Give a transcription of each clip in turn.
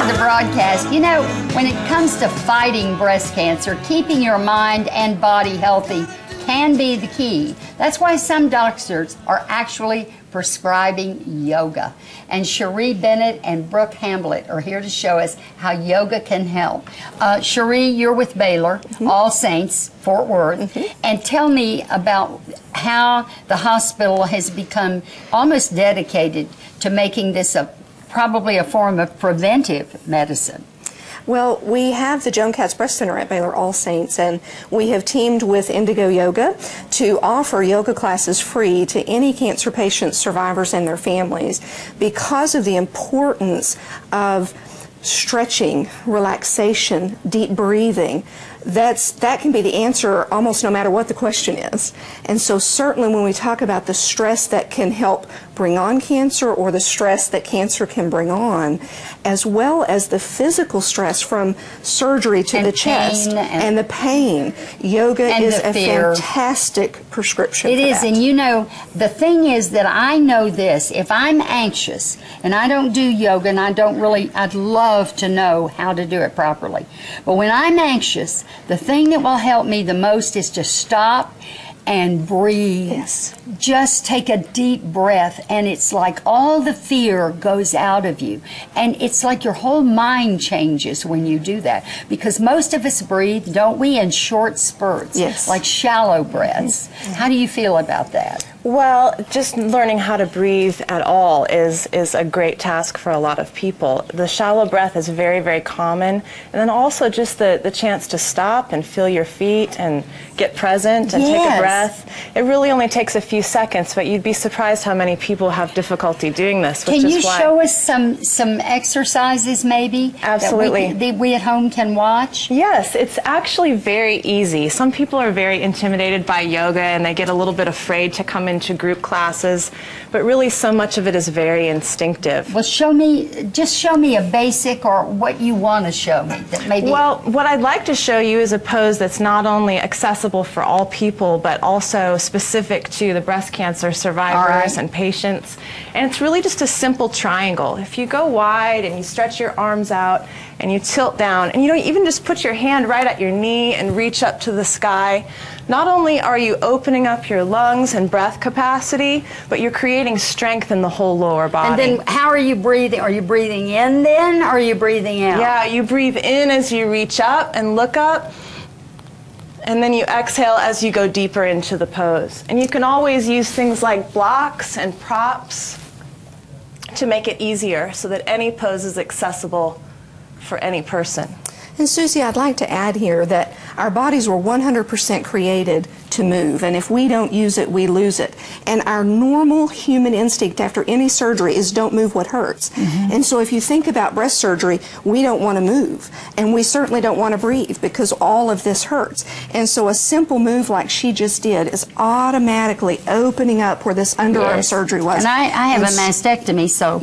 to the broadcast. You know, when it comes to fighting breast cancer, keeping your mind and body healthy can be the key. That's why some doctors are actually prescribing yoga. And Cherie Bennett and Brooke Hamblett are here to show us how yoga can help. Cherie, you're with Baylor, All Saints, Fort Worth, and tell me about how the hospital has become almost dedicated to making this probably a form of preventive medicine. Well, we have the Joan Katz Breast Center at Baylor All Saints, and we have teamed with Indigo Yoga to offer yoga classes free to any cancer patients, survivors, and their families because of the importance of stretching, relaxation, deep breathing. That can be the answer almost no matter what the question is. And so certainly when we talk about the stress that can help bring on cancer or the stress that cancer can bring on, as well as the physical stress from surgery to the chest and the pain, yoga is a fantastic prescription for that. It is, and you know, the thing is that I know this, if I'm anxious and I don't do yoga and I'd love to know how to do it properly. But when I'm anxious, the thing that will help me the most is to stop and breathe. Yes. Just take a deep breath, and it's like all the fear goes out of you. And it's like your whole mind changes when you do that. Because most of us breathe, don't we, in short spurts? Yes. Like shallow breaths. How do you feel about that? Well, just learning how to breathe at all is a great task for a lot of people. The shallow breath is very, very common. And then also just the chance to stop and feel your feet and get present and take a breath. It really only takes a few seconds, but you'd be surprised how many people have difficulty doing this. Can you show us some exercises maybe? Absolutely. That we at home can watch? Yes, it's actually very easy. Some people are very intimidated by yoga and they get a little bit afraid to come into group classes, but really so much of it is very instinctive. Well, just show me a basic or what you want to show me that maybe. Well, what I'd like to show you is a pose that's not only accessible for all people, but also specific to the breast cancer survivors and patients. And it's really just a simple triangle. If you go wide and you stretch your arms out and you tilt down, and you know, even just put your hand right at your knee and reach up to the sky, not only are you opening up your lungs and breath capacity, but you're creating strength in the whole lower body. And then how are you breathing? Are you breathing in then, or are you breathing out? Yeah, you breathe in as you reach up and look up, and then you exhale as you go deeper into the pose. And you can always use things like blocks and props to make it easier so that any pose is accessible for any person. And Susie, I'd like to add here that our bodies were 100% created to move, and if we don't use it, we lose it. And our normal human instinct after any surgery is don't move what hurts. And so if you think about breast surgery, we don't want to move, and we certainly don't want to breathe because all of this hurts. And so a simple move like she just did is automatically opening up where this underarm surgery was. And I have a mastectomy, so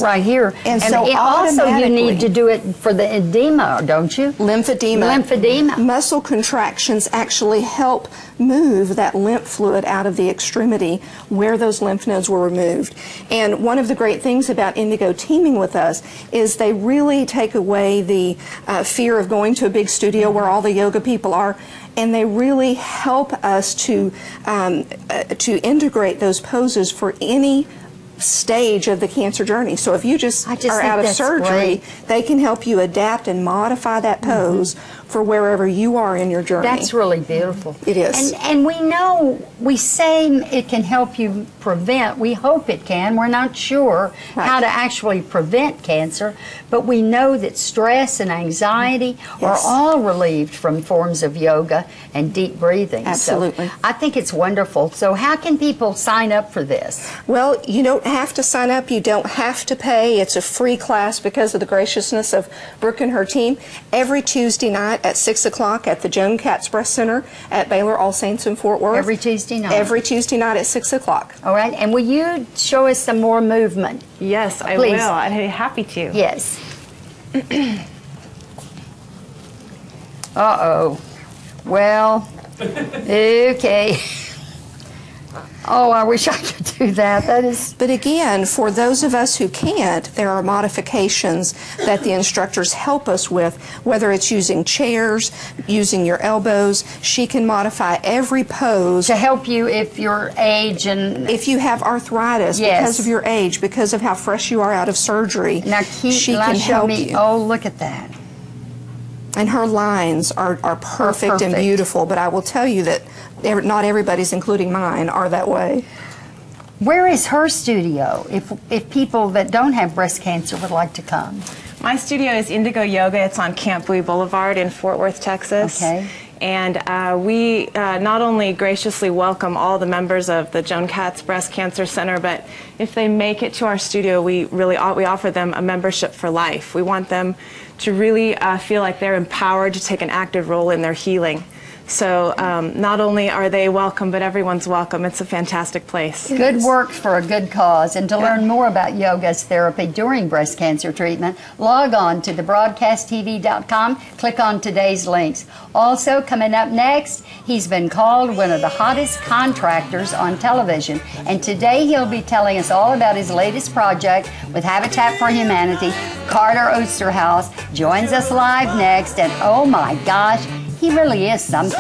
right here. And so also you need to do it for the edema, don't you? Lymphedema. Lymphedema. Muscle contractions actually help move that lymph fluid out of the extremity where those lymph nodes were removed. And one of the great things about Indigo teaming with us is they really take away the fear of going to a big studio where all the yoga people are, and they really help us to integrate those poses for any stage of the cancer journey. So if you just are out of surgery, they can help you adapt and modify that pose for wherever you are in your journey. That's really beautiful. It is. And we know, we say it can help you prevent, we hope it can, we're not sure how to actually prevent cancer, but we know that stress and anxiety are all relieved from forms of yoga and deep breathing. Absolutely. So I think it's wonderful. So how can people sign up for this? Well, you don't have to sign up, you don't have to pay. It's a free class because of the graciousness of Brooke and her team. Every Tuesday night at 6 o'clock at the Joan Katz Breast Center at Baylor All Saints in Fort Worth. Every Tuesday night? Every Tuesday night at 6 o'clock. All right, and will you show us some more movement? Yes, I will. I'd be happy to. Yes. Uh-oh. Well, okay. Oh, I wish I could do that. That is. But again, for those of us who can't, there are modifications that the instructors help us with, whether it's using chairs, using your elbows. She can modify every pose. To help you if your age and... If you have arthritis, yes, because of your age, because of how fresh you are out of surgery, now she can help you. Oh, look at that. And her lines are perfect and beautiful, but I will tell you that not everybody's, including mine, are that way. Where is her studio if people that don't have breast cancer would like to come? My studio is Indigo Yoga. It's on Camp Bowie Boulevard in Fort Worth, Texas. Okay. And we not only graciously welcome all the members of the Joan Katz Breast Cancer Center, but if they make it to our studio, we offer them a membership for life. We want them to really feel like they're empowered to take an active role in their healing. So not only are they welcome, but everyone's welcome. It's a fantastic place. Good work for a good cause. And to learn more about yoga as therapy during breast cancer treatment, log on to thebroadcasttv.com, click on today's links. Also, coming up next, he's been called one of the hottest contractors on television. And today he'll be telling us all about his latest project with Habitat for Humanity. Carter Osterhaus joins us live next. And oh my gosh, he really is something.